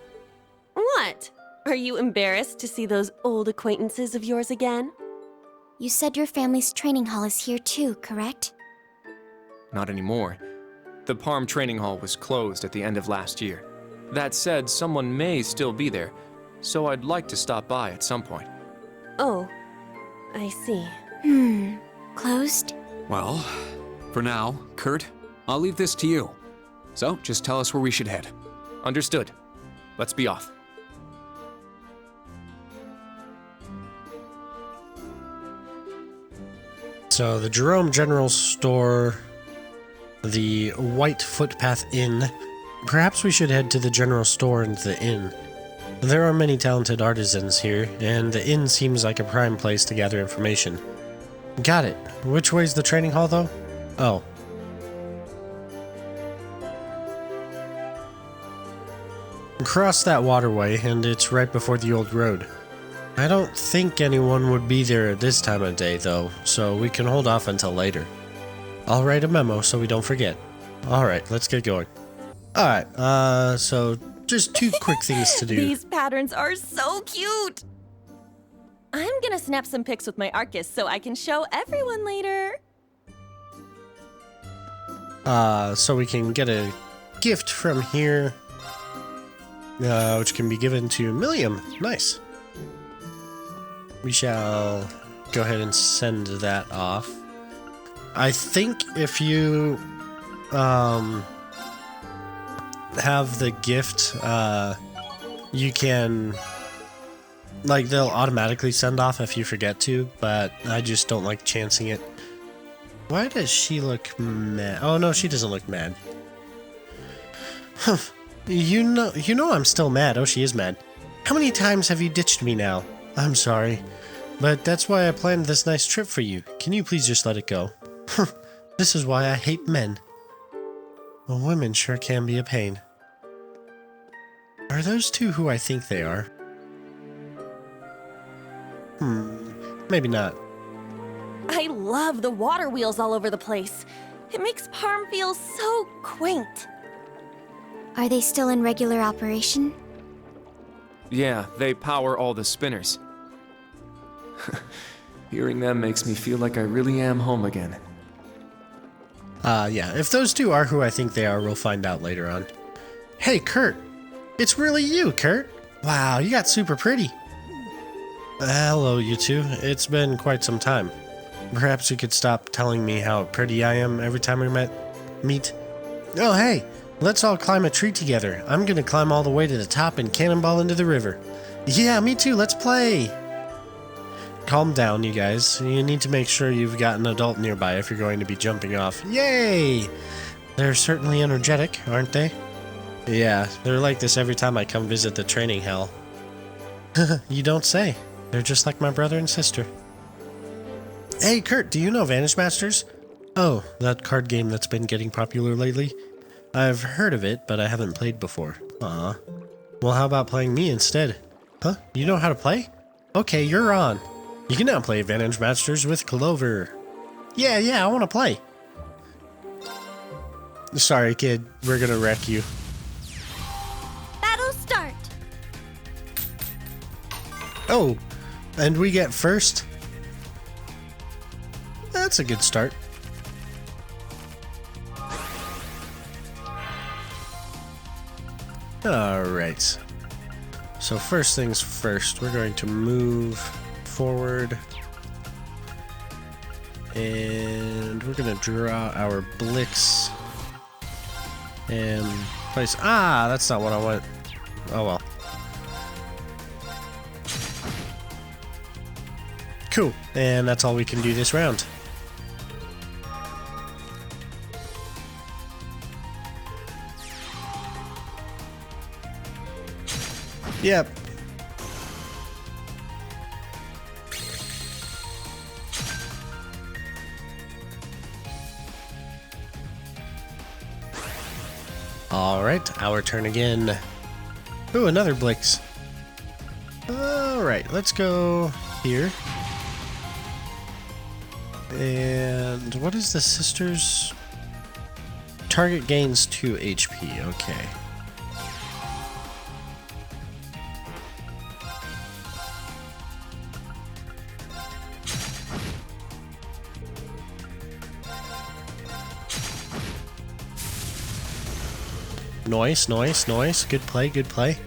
What? Are you embarrassed to see those old acquaintances of yours again? You said your family's training hall is here too, correct? Not anymore. The Parm training hall was closed at the end of last year. That said, someone may still be there, so I'd like to stop by at some point. Oh, I see. Closed? Well, for now, Kurt, I'll leave this to you. So, just tell us where we should head. Understood. Let's be off. So the Jerome General Store, the White Footpath Inn. Perhaps we should head to the general store and the inn. There are many talented artisans here, and the inn seems like a prime place to gather information. Got it. Which way's the training hall, though? Oh. Cross that waterway, and it's right before the old road. I don't think anyone would be there at this time of day, though, so we can hold off until later. I'll write a memo so we don't forget. Alright, let's get going. Alright, so just two quick things to do. These patterns are so cute! I'm gonna snap some pics with my Arcus so I can show everyone later. So we can get a gift from here, which can be given to Milliam. Nice. We shall go ahead and send that off. I think if you have the gift, you can, like, they'll automatically send off if you forget to, but I just don't like chancing it. Why does she look mad? Oh no, she doesn't look mad. Huh. You know I'm still mad. Oh, she is mad. How many times have you ditched me now? I'm sorry, but that's why I planned this nice trip for you. Can you please just let it go? This is why I hate men. Well, women sure can be a pain. Are those two who I think they are? Maybe not. I love the water wheels all over the place. It makes Parm feel so quaint. Are they still in regular operation? Yeah, they power all the spinners. Hearing them makes me feel like I really am home again. Yeah, if those two are who I think they are, we'll find out later on. Hey, Kurt! It's really you, Kurt! Wow, you got super pretty. Hello, you two. It's been quite some time. Perhaps you could stop telling me how pretty I am every time we meet. Oh, hey! Let's all climb a tree together. I'm gonna climb all the way to the top and cannonball into the river. Yeah, me too, let's play! Calm down, you guys. You need to make sure you've got an adult nearby if you're going to be jumping off. Yay! They're certainly energetic, aren't they? Yeah, they're like this every time I come visit the training hall. You don't say. They're just like my brother and sister. Hey, Kurt, do you know Vanish Masters? Oh, that card game that's been getting popular lately? I've heard of it, but I haven't played before. Aw. Well, how about playing me instead? Huh? You know how to play? Okay, you're on. You can now play Vanish Masters with Clover. Yeah, I want to play. Sorry, kid. We're gonna wreck you. Battle start! Oh, and we get first? That's a good start. Alright. So first things first, we're going to move forward. And we're going to draw our Blix. And place... Ah, that's not what I want. Oh well. Cool. And that's all we can do this round. Yep. Alright, our turn again. Ooh, another Blix. Alright, let's go here. And what is the sister's? Target gains 2 HP, okay. Nice. Good play.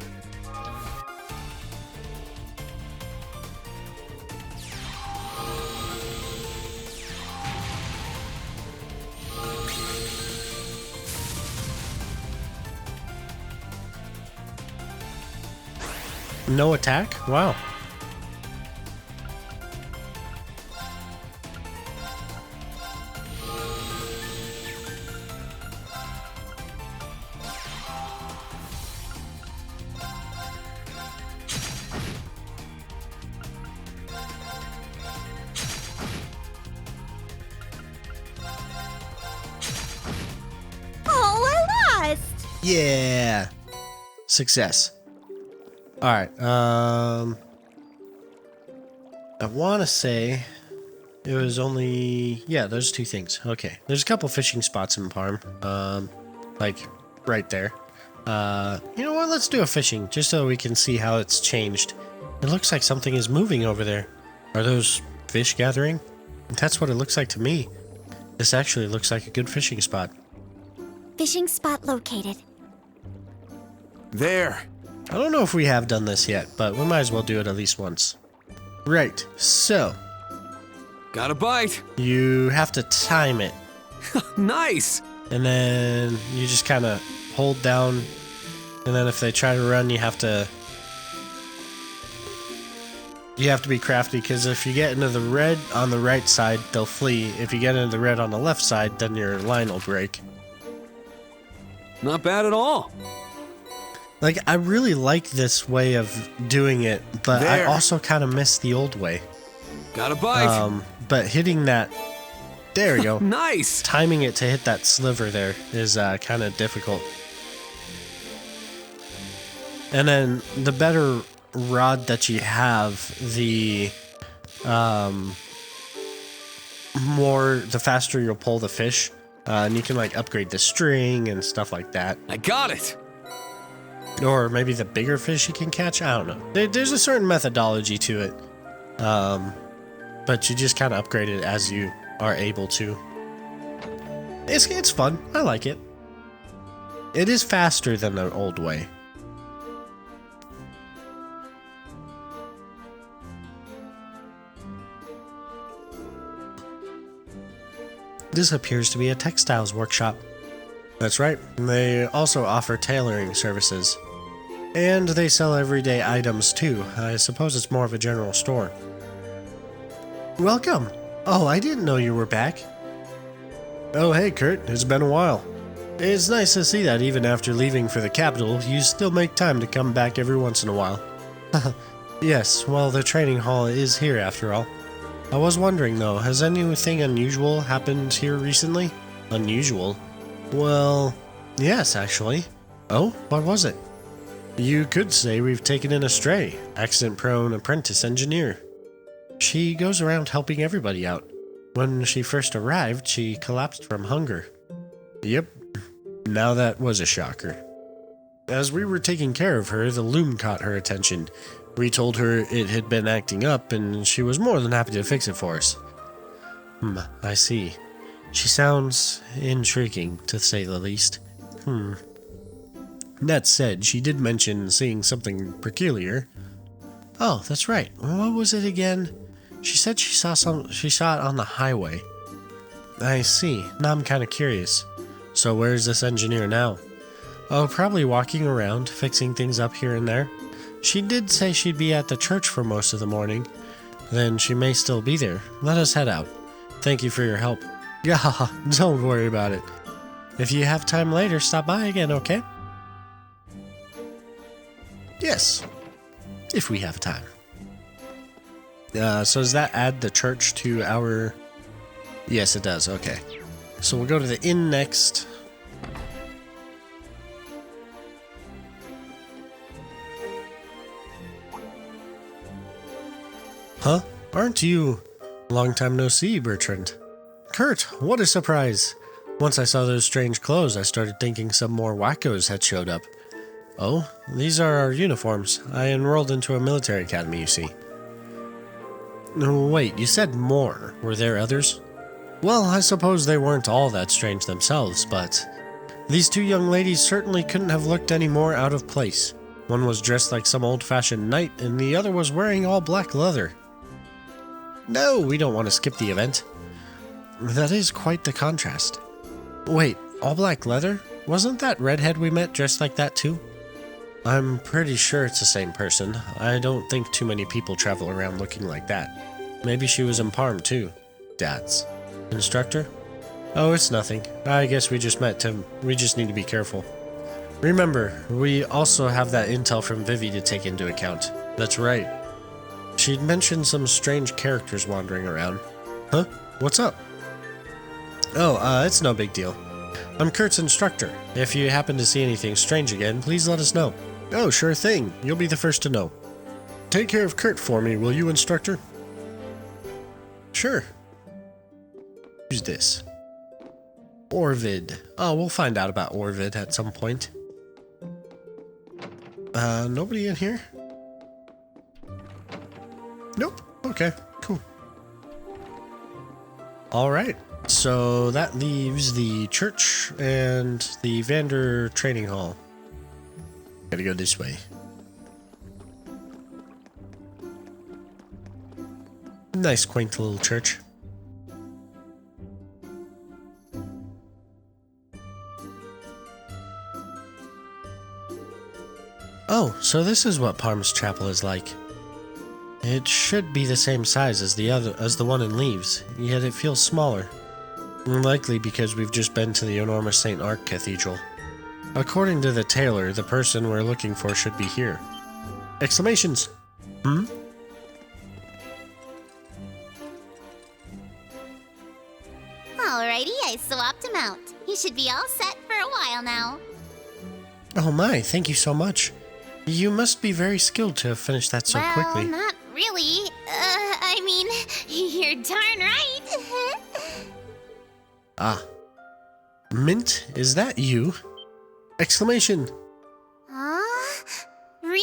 No attack? Wow. Oh, I lost! Yeah. Success. Alright, I want to say it was only... Yeah, those two things. Okay. There's a couple fishing spots in Parm. Like, right there. You know what? Let's do a fishing, just so we can see how it's changed. It looks like something is moving over there. Are those fish gathering? That's what it looks like to me. This actually looks like a good fishing spot. Fishing spot located. There. I don't know if we have done this yet, but we might as well do it at least once. Right, so Got a bite. you have to time it, Nice. and then you just kind of hold down, and then if they try to run, you have to be crafty, because if you get into the red on the right side, they'll flee. If you get into the red on the left side, then your line will break. Not bad at all. Like, I really like this way of doing it, but I There. also kind of miss the old way. Got a bite. But hitting that... There we go. Nice. Timing it to hit that sliver there is kind of difficult. And then the better rod that you have, the faster you'll pull the fish. And you can like upgrade the string and stuff like that. I got it! Or maybe the bigger fish you can catch. I don't know. There's a certain methodology to it. But you just kind of upgrade it as you are able to. It's fun. I like it. It is faster than the old way. This appears to be a textiles workshop. That's right. They also offer tailoring services. And they sell everyday items too. I suppose it's more of a general store. Welcome. Oh, I didn't know you were back. Oh, hey, Kurt. It's been a while. It's nice to see that even after leaving for the capital, you still make time to come back every once in a while. Yes, well, the training hall is here after all. I was wondering though, has anything unusual happened here recently? Unusual? Well, yes, actually. Oh, what was it? You could say we've taken in a stray, accident-prone apprentice engineer. She goes around helping everybody out. When she first arrived, she collapsed from hunger. Yep, now that was a shocker. As we were taking care of her, the loom caught her attention. We told her it had been acting up, and she was more than happy to fix it for us. I see. She sounds intriguing, to say the least. That said, she did mention seeing something peculiar. Oh, that's right. What was it again? She said she saw it on the highway. I see. Now I'm kind of curious. So where's this engineer now? Oh, probably walking around, fixing things up here and there. She did say she'd be at the church for most of the morning. Then she may still be there. Let us head out. Thank you for your help. Yeah, don't worry about it. If you have time later, stop by again, okay? Yes, if we have time. So does that add the church to our... Yes, it does, okay. So we'll go to the inn next. Huh? Aren't you? Long time no see, Bertrand. Kurt, what a surprise. Once I saw those strange clothes, I started thinking some more wackos had showed up. Oh, these are our uniforms. I enrolled into a military academy, you see. Wait, you said more. Were there others? Well, I suppose they weren't all that strange themselves, but... These two young ladies certainly couldn't have looked any more out of place. One was dressed like some old-fashioned knight, and the other was wearing all black leather. No, we don't want to skip the event. That is quite the contrast. Wait, all black leather? Wasn't that redhead we met dressed like that too? I'm pretty sure it's the same person. I don't think too many people travel around looking like that. Maybe she was in Parm too. Dad's. Instructor? Oh, it's nothing. I guess we just met him. We just need to be careful. Remember, we also have that intel from Vivi to take into account. That's right. She'd mentioned some strange characters wandering around. Huh? What's up? Oh, it's no big deal. I'm Kurt's instructor. If you happen to see anything strange again, please let us know. Oh, sure thing. You'll be the first to know. Take care of Kurt for me, will you, instructor? Sure. Who's this? Orvid. Oh, we'll find out about Orvid at some point. Nobody in here? Nope. Okay, cool. Alright, so that leaves the church and the Vander training hall. Gotta go this way. Nice, quaint little church. Oh, so this is what Parm's chapel is like. It should be the same size as the one in Leaves, yet it feels smaller. Likely because we've just been to the enormous St. Ark Cathedral. According to the tailor, the person we're looking for should be here. Exclamations! Hmm? Alrighty, I swapped him out. He should be all set for a while now. Oh my, thank you so much. You must be very skilled to have finished that so well, quickly. not really. I mean, you're darn right. Ah. Mint, is that you? Exclamation. Reen?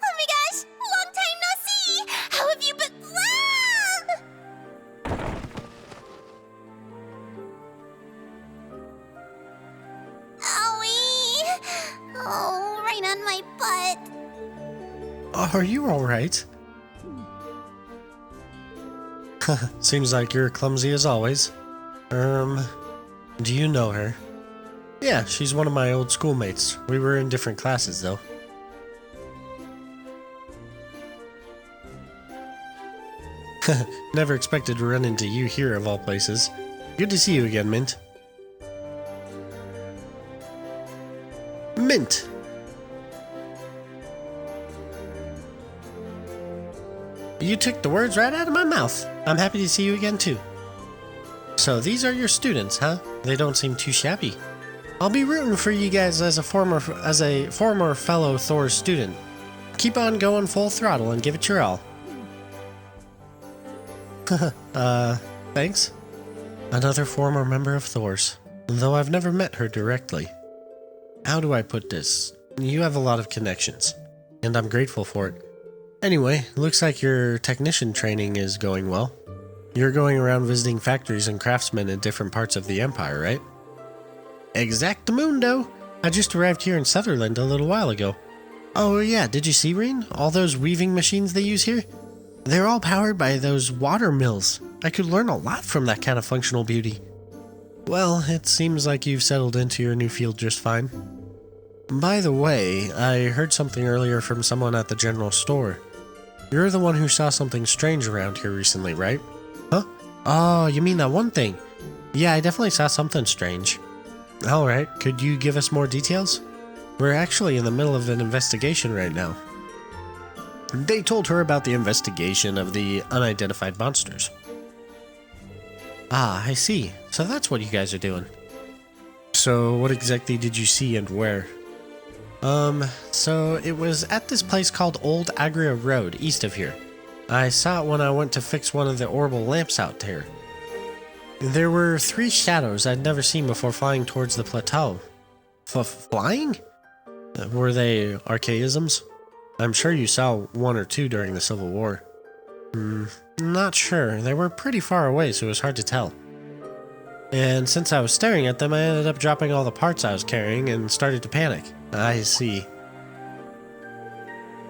Oh my gosh, long time no see! How have you been? Owie! Oh, right on my butt. Are you alright? Seems like you're clumsy as always. Do you know her? Yeah, she's one of my old schoolmates. We were in different classes, though. Never expected to run into you here, of all places. Good to see you again, Mint. Mint! You took the words right out of my mouth. I'm happy to see you again, too. So these are your students, huh? They don't seem too shabby. I'll be rooting for you guys as a former fellow Thor student. Keep on going full throttle and give it your all. Thanks. Another former member of Thor's, though I've never met her directly. How do I put this? You have a lot of connections, and I'm grateful for it. Anyway, looks like your technician training is going well. You're going around visiting factories and craftsmen in different parts of the Empire, right? Exactamundo! I just arrived here in Sutherland a little while ago. Oh yeah, did you see, Reen? All those weaving machines they use here? They're all powered by those water mills. I could learn a lot from that kind of functional beauty. Well, it seems like you've settled into your new field just fine. By the way, I heard something earlier from someone at the general store. You're the one who saw something strange around here recently, right? Huh? Oh, you mean that one thing? Yeah, I definitely saw something strange. Alright, could you give us more details? We're actually in the middle of an investigation right now. They told her about the investigation of the unidentified monsters. Ah, I see. So that's what you guys are doing. So what exactly did you see and where? So it was at this place called Old Agria Road, east of here. I saw it when I went to fix one of the orbital lamps out there. There were 3 shadows I'd never seen before flying towards the plateau. Flying? Were they archaisms? I'm sure you saw 1 or 2 during the Civil War. Not sure. They were pretty far away, so it was hard to tell. And since I was staring at them, I ended up dropping all the parts I was carrying and started to panic. I see.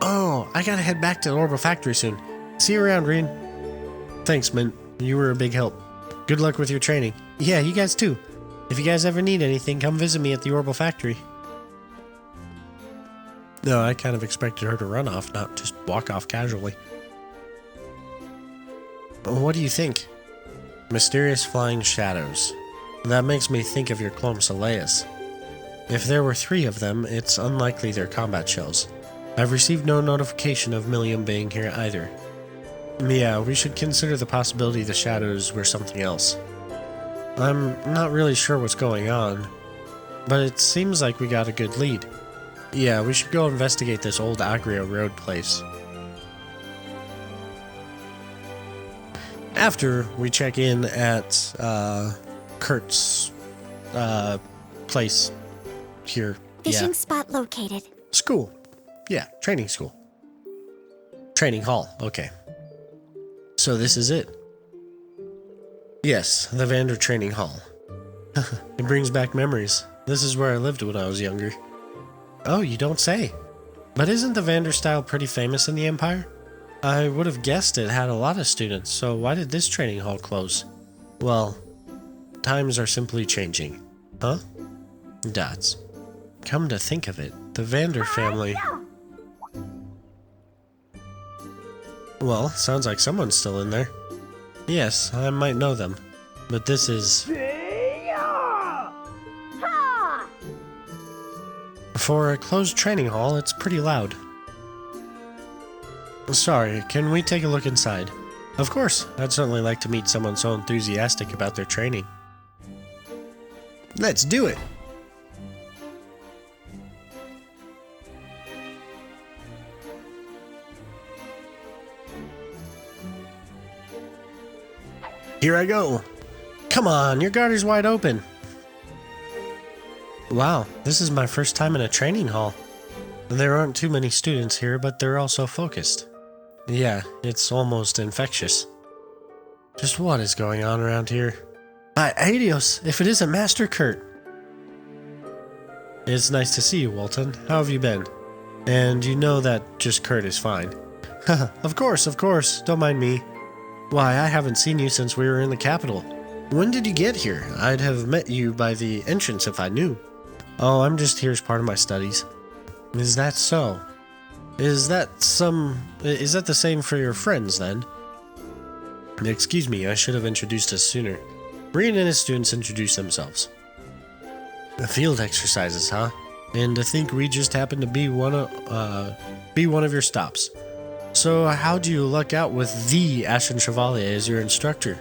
Oh, I gotta head back to the Orbital Factory soon. See you around, Reen. Thanks, Mint. You were a big help. Good luck with your training. Yeah, you guys too. If you guys ever need anything, come visit me at the Orbital Factory. No, I kind of expected her to run off, not just walk off casually. What do you think? Mysterious flying shadows. That makes me think of your clone Soleus. If there were 3 of them, it's unlikely they're combat shells. I've received no notification of Millium being here either. Yeah, we should consider the possibility the shadows were something else. I'm not really sure what's going on, but it seems like we got a good lead. Yeah, we should go investigate this Old Agria Road place. After we check in at Kurt's place here. Fishing spot located. School. Yeah, training school. Training hall, okay. So this is it. Yes, the Vander Training Hall. It brings back memories. This is where I lived when I was younger. Oh, you don't say. But isn't the Vander style pretty famous in the Empire? I would have guessed it had a lot of students, so why did this training hall close? Well, times are simply changing. Huh? Dots. Come to think of it, the Vander family... Well, sounds like someone's still in there. Yes, I might know them, but this is... For a closed training hall, it's pretty loud. Sorry, can we take a look inside? Of course, I'd certainly like to meet someone so enthusiastic about their training. Let's do it! Here I go. Come on, your garter's wide open. Wow, this is my first time in a training hall. There aren't too many students here, but they're all so focused. Yeah, it's almost infectious. Just what is going on around here? Adios, if it isn't Master Kurt. It's nice to see you, Walton. How have you been? And you know that just Kurt is fine. Of course, don't mind me. Why, I haven't seen you since we were in the capital. When did you get here? I'd have met you by the entrance if I knew. Oh, I'm just here as part of my studies. Is that so? Is that the same for your friends, then? Excuse me, I should have introduced us sooner. Breen and his students introduce themselves. The field exercises, huh? And to think we just happened to be one of your stops. So how'd you luck out with the Ashen Chevalier as your instructor?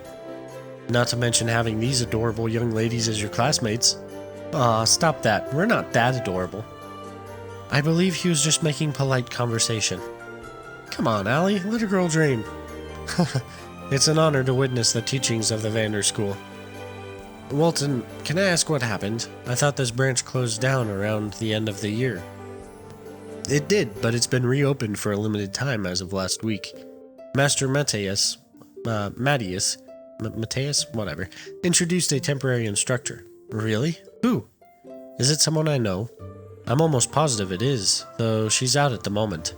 Not to mention having these adorable young ladies as your classmates. Aw, stop that. We're not that adorable. I believe he was just making polite conversation. Come on, Allie, let a girl dream. It's an honor to witness the teachings of the Vander School. Walton, can I ask what happened? I thought this branch closed down around the end of the year. It did, but it's been reopened for a limited time as of last week. Master Mateus, whatever, introduced a temporary instructor. Really? Who? Is it someone I know? I'm almost positive it is, though she's out at the moment.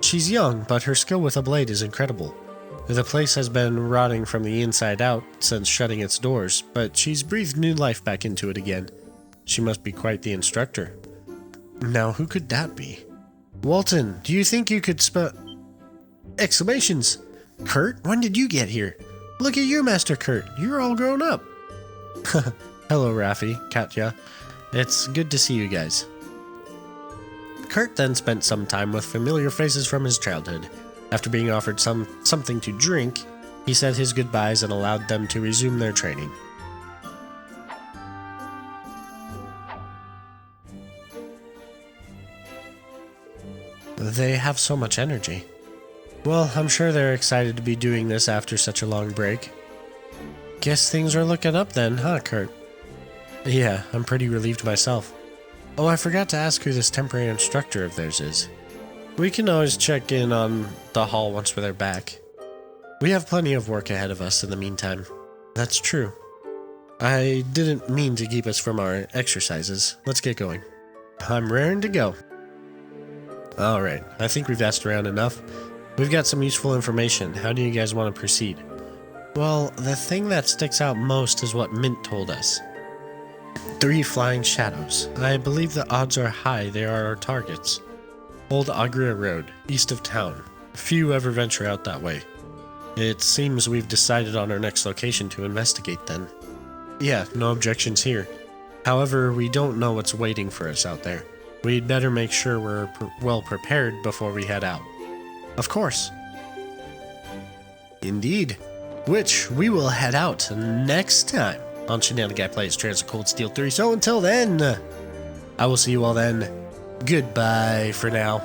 She's young, but her skill with a blade is incredible. The place has been rotting from the inside out since shutting its doors, but she's breathed new life back into it again. She must be quite the instructor. Now, who could that be? Walton, do you think you could Exclamations! Kurt, when did you get here? Look at you, Master Kurt. You're all grown up. Hello, Raffi, Katya. It's good to see you guys. Kurt then spent some time with familiar faces from his childhood. After being offered something to drink, he said his goodbyes and allowed them to resume their training. They have so much energy. Well, I'm sure they're excited to be doing this after such a long break. Guess things are looking up then, huh, Kurt? Yeah, I'm pretty relieved myself. Oh, I forgot to ask who this temporary instructor of theirs is. We can always check in on the hall once they're back. We have plenty of work ahead of us in the meantime. That's true. I didn't mean to keep us from our exercises. Let's get going. I'm raring to go. Alright, I think we've asked around enough. We've got some useful information. How do you guys want to proceed? Well, the thing that sticks out most is what Mint told us. 3 flying shadows. I believe the odds are high they are our targets. Old Agria Road, east of town. Few ever venture out that way. It seems we've decided on our next location to investigate then. Yeah, no objections here. However, we don't know what's waiting for us out there. We'd better make sure we're well prepared before we head out. Of course. Indeed. Which we will head out next time on Shenanigan Plays Transit Cold Steel 3. So until then, I will see you all then. Goodbye for now.